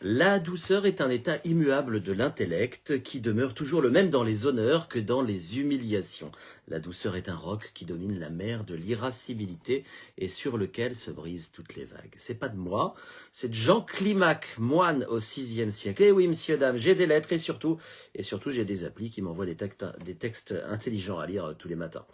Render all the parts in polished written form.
La douceur est un état immuable de l'intellect qui demeure toujours le même dans les honneurs que dans les humiliations. La douceur est un roc qui domine la mer de l'irascibilité et sur lequel se brisent toutes les vagues. C'est pas de moi, c'est de Jean Climac, moine au VIe siècle. Eh oui, monsieur, dame, j'ai des lettres et surtout j'ai des applis qui m'envoient des textes intelligents à lire tous les matins.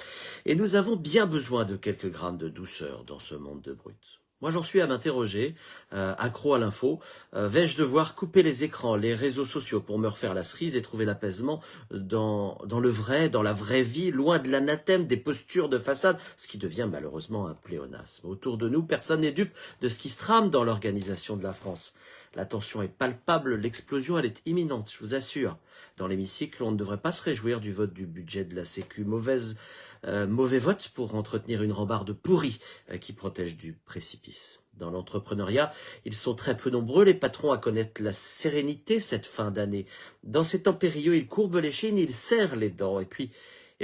Et nous avons bien besoin de quelques grammes de douceur dans ce monde de brut. Moi, j'en suis à m'interroger, accro à l'info. Vais-je devoir couper les écrans, les réseaux sociaux pour me refaire la cerise et trouver l'apaisement dans le vrai, dans la vraie vie, loin de l'anathème des postures de façade, ce qui devient malheureusement un pléonasme. Autour de nous, personne n'est dupe de ce qui se trame dans l'organisation de la France. La tension est palpable, l'explosion, elle est imminente, je vous assure. Dans l'hémicycle, on ne devrait pas se réjouir du vote du budget de la Sécu. Mauvais vote pour entretenir une rambarde pourrie qui protège du précipice. Dans l'entrepreneuriat, ils sont très peu nombreux, les patrons, à connaître la sérénité cette fin d'année. Dans ces temps périlleux, ils courbent l'échine, ils serrent les dents. Et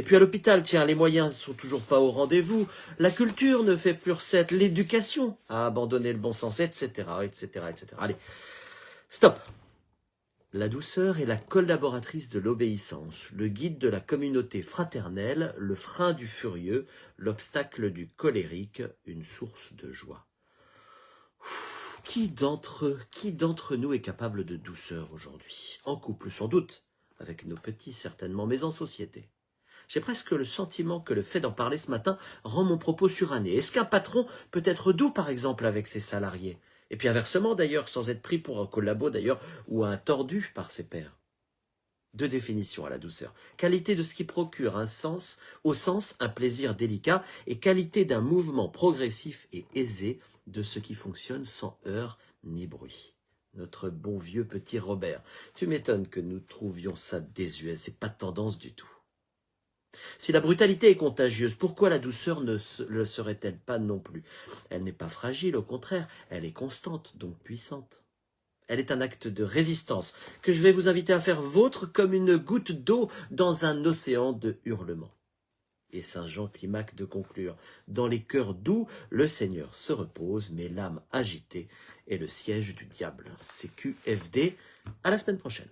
puis à l'hôpital, tiens, les moyens ne sont toujours pas au rendez-vous. La culture ne fait plus recette. L'éducation a abandonné le bon sens, etc., etc., etc. Allez, stop. La douceur est la collaboratrice de l'obéissance, le guide de la communauté fraternelle, le frein du furieux, l'obstacle du colérique, une source de joie. Qui d'entre nous est capable de douceur aujourd'hui? En couple, sans doute, avec nos petits certainement, mais en société. J'ai presque le sentiment que le fait d'en parler ce matin rend mon propos suranné. Est-ce qu'un patron peut être doux, par exemple, avec ses salariés? Et puis inversement, d'ailleurs, sans être pris pour un collabo, d'ailleurs, ou un tordu par ses pairs. Deux définitions à la douceur. Qualité de ce qui procure au sens un plaisir délicat, et qualité d'un mouvement progressif et aisé de ce qui fonctionne sans heurts ni bruit. Notre bon vieux petit Robert. Tu m'étonnes que nous trouvions ça désuet, c'est pas de tendance du tout. Si la brutalité est contagieuse, pourquoi la douceur ne le serait-elle pas non plus? Elle n'est pas fragile, au contraire, elle est constante, donc puissante. Elle est un acte de résistance que je vais vous inviter à faire vôtre comme une goutte d'eau dans un océan de hurlements. Et Saint Jean Climac de conclure, dans les cœurs doux, le Seigneur se repose, mais l'âme agitée est le siège du diable. CQFD, à la semaine prochaine.